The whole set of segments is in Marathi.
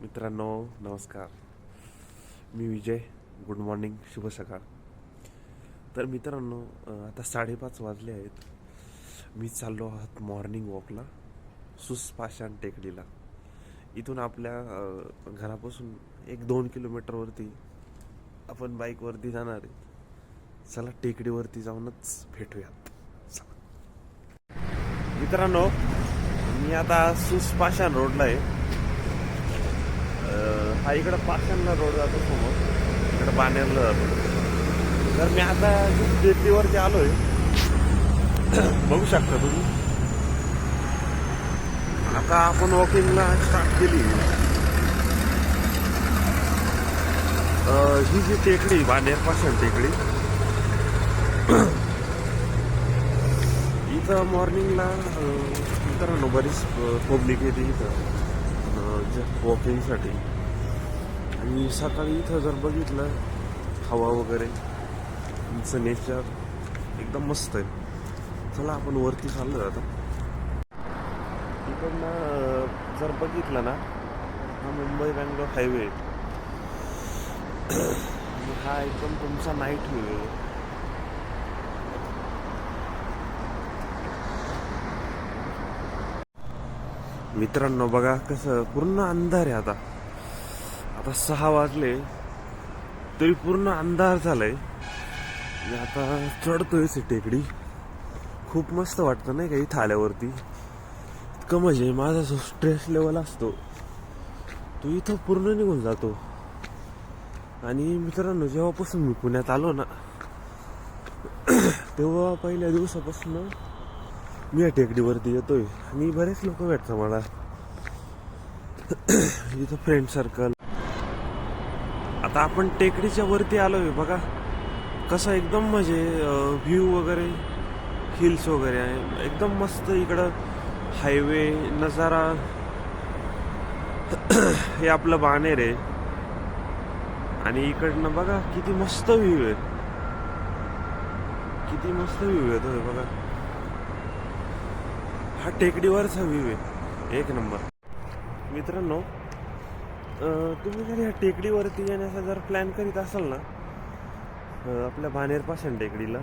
मित्रांनो नमस्कार. मी विजय. गुड मॉर्निंग, शुभ सकाळ. तर मित्रांनो आता 5:30 वाजले आहेत. मी चाललो आहात मॉर्निंग वॉकला सुसपाषाण टेकडीला. इथून आपल्या घरापासून 1-2 किलोमीटरवरती आपण बाईकवरती जाणार आहे. चला टेकडीवरती जाऊनच भेटूयात. चला. मित्रांनो मी आता सुसपाषाण रोडला आहे. हा इकडं पाषाणला रोड जातो समोर, इकडं बाणेरला जातो. तर मी आता टेकडीवरती आलोय. बघू शकता तुम्ही. आता आपण वॉकिंगला स्टार्ट केली. ही जी टेकडी बाणेर पाषाण टेकडी, इथं मॉर्निंगला मित्रांनो बरीच पब्लिक येते इथं वॉकिंगसाठी. आणि सकाळी इथं जर बघितलं हवा वगैरे, तुमचं नेचर एकदम मस्त आहे. चला आपण वरती चाललो आता. इकडनं जर बघितलं ना, हा मुंबई बँगलोर हायवे आणि हा एकदम तुमचा नाईट व्ह्यू आहे. मित्रांनो बघा कसं पूर्ण अंधार आहे. आता 6 वाजले तरी पूर्ण अंधार झालाय. मी आता चढतोय टेकडी. खूप मस्त वाटतं नाही का इथं आल्यावरती. इतकं म्हणजे माझा जो स्ट्रेस लेवल असतो तो इथं पूर्ण निघून जातो. आणि मित्रांनो जेव्हापासून मी पुण्यात आलो ना, तेव्हा पहिल्या दिवसापासून मी या टेकडीवरती येतोय. आणि बरेच लोक भेटतात मला इथं, फ्रेंड सर्कल. आता आपण टेकडीच्या वरती आलोय. बघा कसं एकदम म्हणजे व्ह्यू वगैरे, हिल्स वगैरे आहे एकदम मस्त. इकडं हायवे नजारा. हे आपलं बाणेर आहे. आणि इकडनं बघा किती मस्त व्ह्यू आहे. किती मस्त व्ह्यू येतोय बघा. हा टेकडीवरचा व्ह्यू आहे, एक नंबर. मित्रांनो तुम्ही जर ह्या टेकडीवरती येण्याचा जर प्लॅन करीत असाल ना, आपल्या बाणेर पाषाण टेकडीला,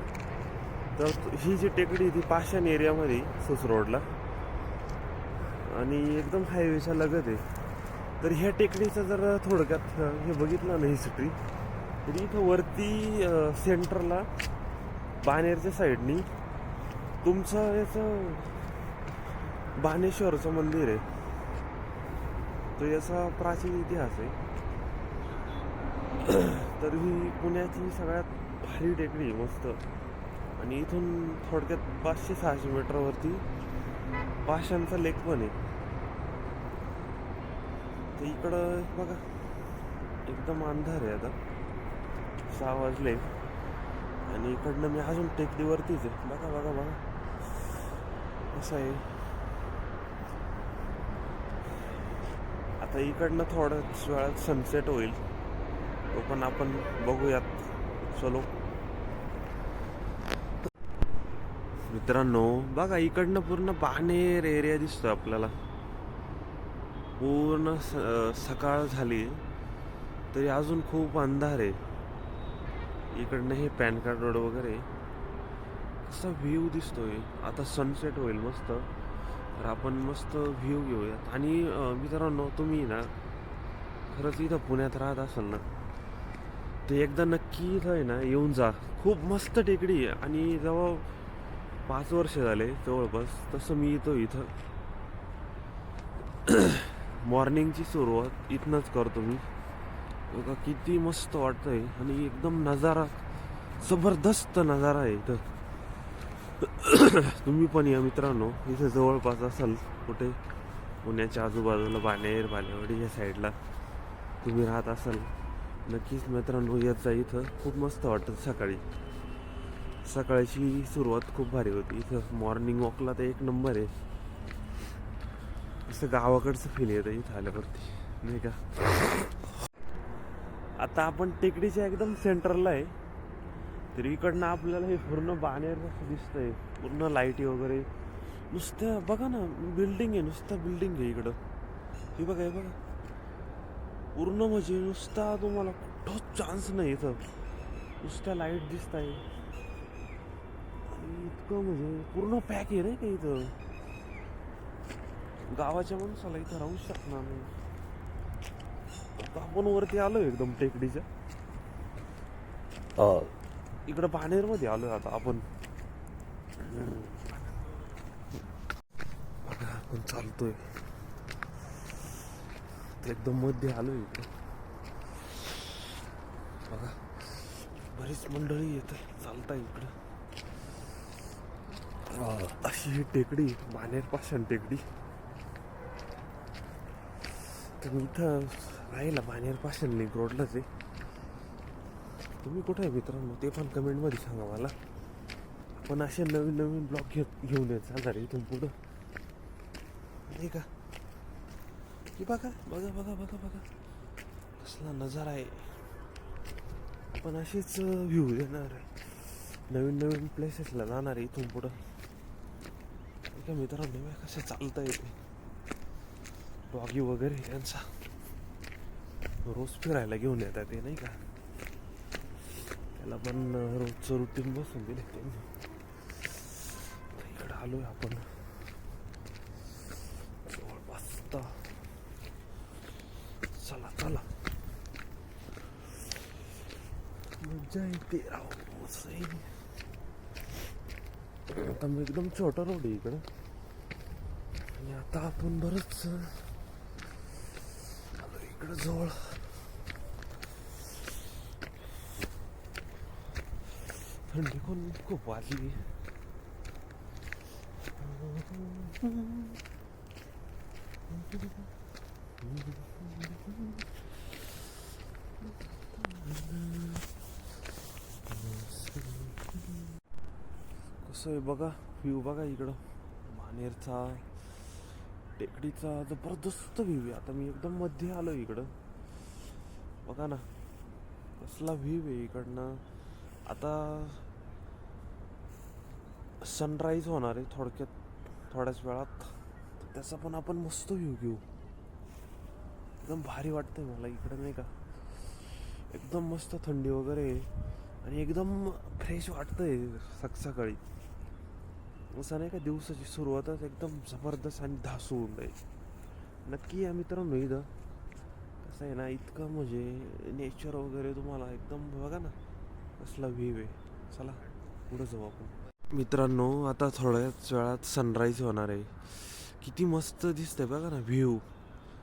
तर ही जी टेकडी ती पाषाण एरियामध्ये सुस रोडला आणि एकदम हायवेच्या लगत आहे. तर ह्या टेकडीचं जर थोडक्यात हे बघितलं ना हिस्ट्री, तर इथं वरती सेंटरला बाणेरच्या साईडनी तुमचं याचं बाणेश्वरचं मंदिर आहे. तो याचा प्राचीन इतिहास आहे. तर ही पुण्याची सगळ्यात भारी टेकडी मस्त. आणि इथून थोडक्यात 500-600 मीटरवरती पाषाणचा लेक पण आहे. तर इकडं बघा एकदम अंधार आहे. आता 6 वाजले आणि इकडनं मी अजून टेकडीवरतीच आहे. बघा बघा बघा कसं आहे. आता इकडनं थोड्याच वेळात सनसेट होईल, तो पण आपण बघूयात. चलो मित्रांनो बघा इकडनं पूर्ण बाणेर एरिया दिसतो आपल्याला. पूर्ण सकाळ झाली तरी अजून खूप अंधार आहे. इकडनं हे पॅन कार्ड रोड वगैरे कसा व्ह्यू दिसतोय. आता सनसेट होईल मस्त, तर आपण मस्त व्ह्यू घेऊयात. आणि मित्रांनो तुम्ही ना खरंच इथं पुण्यात राहत असाल ना, ते एकदा नक्की इथं आहे ना येऊन जा. खूप मस्त टेकडी आहे. आणि जेव्हा 5 वर्ष झाले जवळपास तसं मी येतो इथं. मॉर्निंगची सुरुवात इथनंच करतो मी. बघा किती मस्त वाटतंय. आणि एकदम नजारा, जबरदस्त नजारा आहे इथं. तुम्ही पण या मित्रांनो. इथे जवळपास असाल कुठे पुण्याच्या आजूबाजूला बाणेर बालेवाडी या साईडला तुम्ही राहत असाल, नक्कीच मित्रांनो येत जा. इथं खूप मस्त वाटतं. सकाळची सुरुवात खूप भारी होती इथं. मॉर्निंग वॉकला तर एक नंबर आहे. असं गावाकडचं फील येतं इथं आल्यावरती नाही का. आता आपण टेकडीच्या एकदम सेंटरला आहे. तर इकडनं आपल्याला हे पूर्ण बाणेर दिसतंय. पूर्ण लाईटी वगैरे नुसतं बघा ना, बिल्डिंग आहे, नुसतं बिल्डिंग आहे इकडं. हे बघा हे बघा पूर्ण म्हणजे नुसता तुम्हाला कुठंच चान्स नाही इथं. नुसत्या लाईट दिसत आहे. इतकं म्हणजे पूर्ण पॅक आहे रे का इथं. गावाच्या माणसाला इथं राहू शकणार नाही. आपण वरती आलो एकदम टेकडीच्या. इकडं बाणेर मध्ये आलोय आता आपण. बघा आपण चालतोय एकदम मध्ये आलोय इकडे. बघा बरीच मंडळी येत चालताय इकडं. अशी ही टेकडी बाणेर पाषाण टेकडी. तर मी इथं राहिला बाणेर पाषाण लिंक रोडलाच आहे. तुम्ही कुठे आहे मित्रांनो ते पण कमेंटमध्ये सांगा मला. आपण असे नवीन नवीन ब्लॉग घेऊन येत चालणार इथून पुढं नाही का. की बघा बघा बघा बघा बघा कसला नजारा आहे. आपण अशीच व्ह्यू देणार आहे. नवीन नवीन प्लेसेसला जाणार आहे इथून पुढं. का मित्रांनो कसं चालता येते. डॉगी वगैरे यांचा रोज फिरायला घेऊन येतात ते नाही का. त्याला पण रोजचं रुटीन बसून दिले त्यांनी. इकडं आलोय आपण जवळपास. चला चला मजा येते राव. आता मी एकदम छोटा रोड आहे इकडं. आणि आता आपण बरंच आलो इकडं जवळ. थंडी पण खूप वाजली. कसं आहे बघा व्ह्यू बघा इकडं बाणेरचा टेकडीचा जबरदस्त व्ह्यू आहे. आता मी एकदम मध्ये आलो इकडं. बघा ना कसला व्ह्यू आहे इकडनं. आता सनराईज होणार आहे थोड्याच वेळात. त्याचा पण आपण मस्त व्ह्यू घेऊ. एकदम भारी वाटतंय मला इकडं नाही का. एकदम मस्त थंडी वगैरे आणि एकदम फ्रेश वाटतंय सकाळी. असं नाही का दिवसाची सुरुवातच एकदम जबरदस्त आणि धासू होऊन जाईल. नक्की या मित्रांनो इथं कसं आहे ना इतकं म्हणजे नेचर वगैरे तुम्हाला एकदम बघा ना कसला व्ह्यू आहे. चला पुढं जाऊ आपण मित्रांनो. आता थोड्याच वेळात सनराईज होणार आहे. किती मस्त दिसतंय बघा ना व्ह्यू.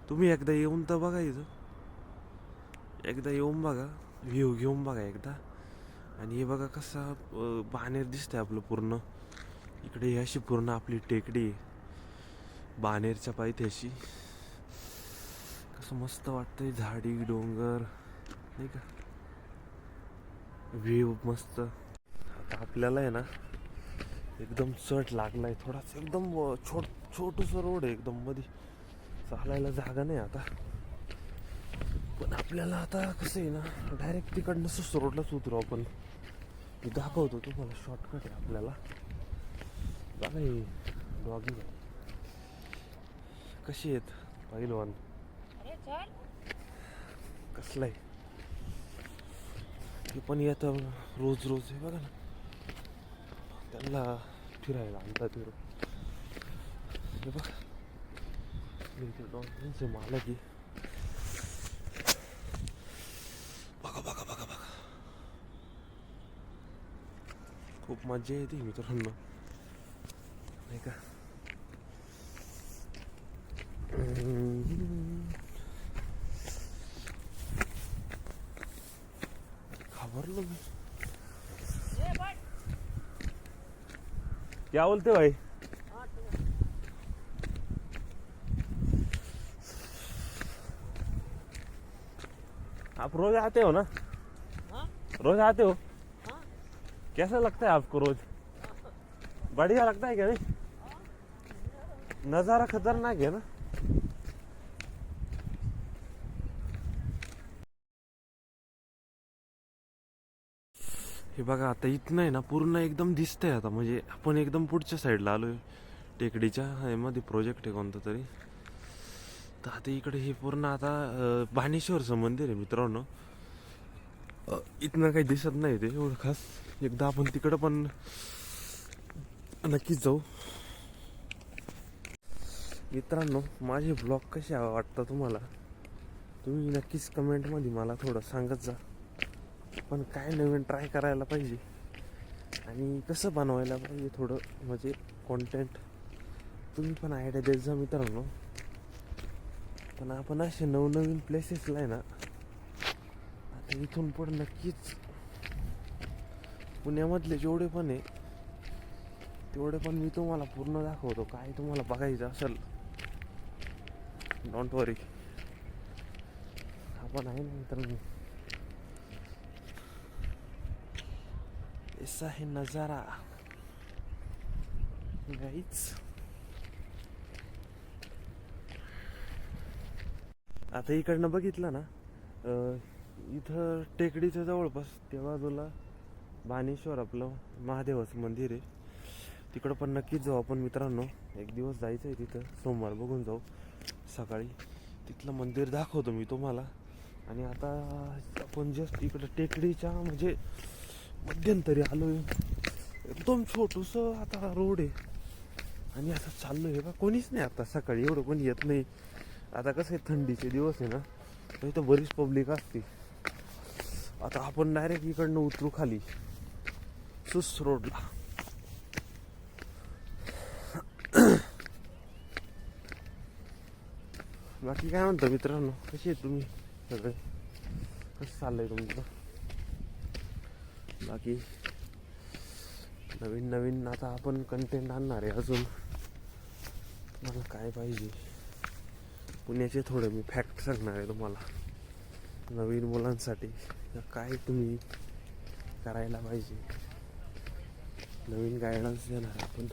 तुम्ही एकदा येऊन तर बघा इथं. एकदा येऊन बघा व्ह्यू घेऊन बघा एकदा. आणि हे बघा कसा बाणेर दिसतंय आपलं पूर्ण. इकडे ही अशी पूर्ण आपली टेकडी बाणेरच्या पायथ्याशी. कसं मस्त वाटतंय. झाडी डोंगर नाही का व्ह्यू मस्त. आता आपल्याला आहे ना एकदम चढ लागलाय थोडासा. एकदम छोटूसा रोड आहे एकदम मध्ये. चालायला जागा नाही आता. पण आपल्याला आता कसं आहे ना डायरेक्ट तिकडनं सुस्त रोडलाच उतरू आपण. मी दाखवतो तुम्हाला शॉर्टकट आहे आपल्याला. बघा हे डॉगी कशी आहेत पहिलवान. कसलं आहे ते पण येतं रोज रोज. हे बघा ना त्यांना फिरायला आणतात. हे बघा डॉगचे मालक आहे. बघा बघा बघा बघा खूप मजा येते मित्रांनो नाही का. खबरलो मी. क्या बोलते भाई. आप रोज आते हो ना. रोज आते हो. कैसा लगता है आपको रोज. बढ़िया लगता है क्या नहीं. नज़ारा खतरनाक है ना. हे बघा आता इथनं आहे ना पूर्ण एकदम दिसतंय. आता म्हणजे आपण एकदम पुढच्या साईडला आलोय टेकडीच्या. मध्ये प्रोजेक्ट आहे कोणता तरी. तर आता इकडे हे पूर्ण आता बाणेश्वरचं मंदिर आहे मित्रांनो. इथनं काही दिसत नाही ते एवढं खास. एकदा आपण तिकडं पण नक्कीच जाऊ. मित्रांनो माझे ब्लॉग कसे वाटतात तुम्हाला, तुम्ही नक्कीच कमेंटमध्ये मला थोडं सांगत जा. पण काय नवीन ट्राय करायला पाहिजे आणि कसं बनवायला पाहिजे थोडं म्हणजे कॉन्टेंट तुम्ही पण आयडिया देत जा मित्रांनो. पण आपण असे नवनवीन प्लेसेसला आहे ना, आता इथून पुढे नक्कीच पुण्यामधले जेवढे पण आहे तेवढे पण मी तुम्हाला पूर्ण दाखवतो. काय तुम्हाला बघायचं असेल डोंट वरी, आपण आहे ना मित्रांनो. ऐसा है नजारा गाईच. आता इकडनं बघितलं ना, इथं टेकडीच्या जवळपास त्या बाजूला बाणेश्वर आपलं महादेवाचं मंदिर आहे. तिकडं पण नक्कीच जाऊ आपण मित्रांनो. एक दिवस जायचं आहे तिथं, सोमवार बघून जाऊ सकाळी. तिथलं मंदिर दाखवतो मी तुम्हाला. आणि आता आपण जस्ट इकडं टेकडीच्या म्हणजे मध्यंतरी आलो आहे. एकदम छोटंसं आता रोड आहे आणि आता चाललो आहे. का कोणीच नाही आता, सकाळी एवढं कोणी येत नाही. आता कसं आहे थंडीचे दिवस आहे ना, तर इथं बरीच पब्लिक असते. आता आपण डायरेक्ट इकडनं उतरू खाली सुस रोडला. बाकी काय म्हणतो मित्रांनो, कसे आहेत तुम्ही सगळे, कसं चाललंय तुमचं? बाकी नवीन नवीन आता आपण कंटेंट आणणार आहे अजून. मला काय पाहिजे पुण्याचे थोडे मी फॅक्ट सांगणार आहे तुम्हाला. नवीन मुलांसाठी काय तुम्ही करायला पाहिजे, नवीन गायडन्स देणार आपण.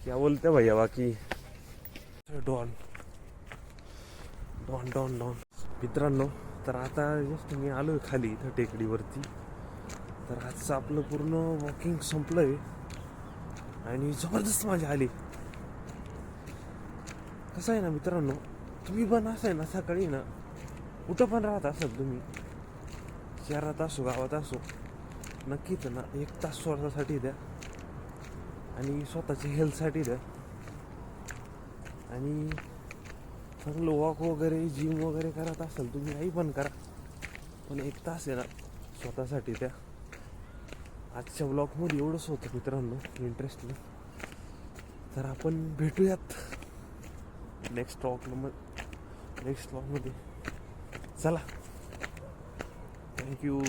क्या बोलते भैया बाकी. डॉन डॉन डॉन डॉन मित्रांनो, तर आता जस्ट मी आलो आहे खाली इथं टेकडीवरती. तर आजचं आपलं पूर्ण वॉकिंग संपलं आहे आणि जबरदस्त मजा आली. कसं आहे ना मित्रांनो, तुम्ही पण असं आहे ना सकाळी ना कुठं पण राहत असाल तुम्ही, शहरात असो गावात असो, नक्कीच ना 1 तास स्वतःसाठी द्या आणि स्वतःच्या हेल्थसाठी द्या. आणि चांगलं वॉक वगैरे जिम वगैरे करत असाल तुम्ही, काही पण करा, पण 1 तास आहे ना स्वतःसाठी द्या. आजच्या ब्लॉगमध्ये एवढंच होतं मित्रांनो इंटरेस्टिंग. तर आपण भेटूयात नेक्स्ट व्लॉगमध्ये. चला, थँक्यू.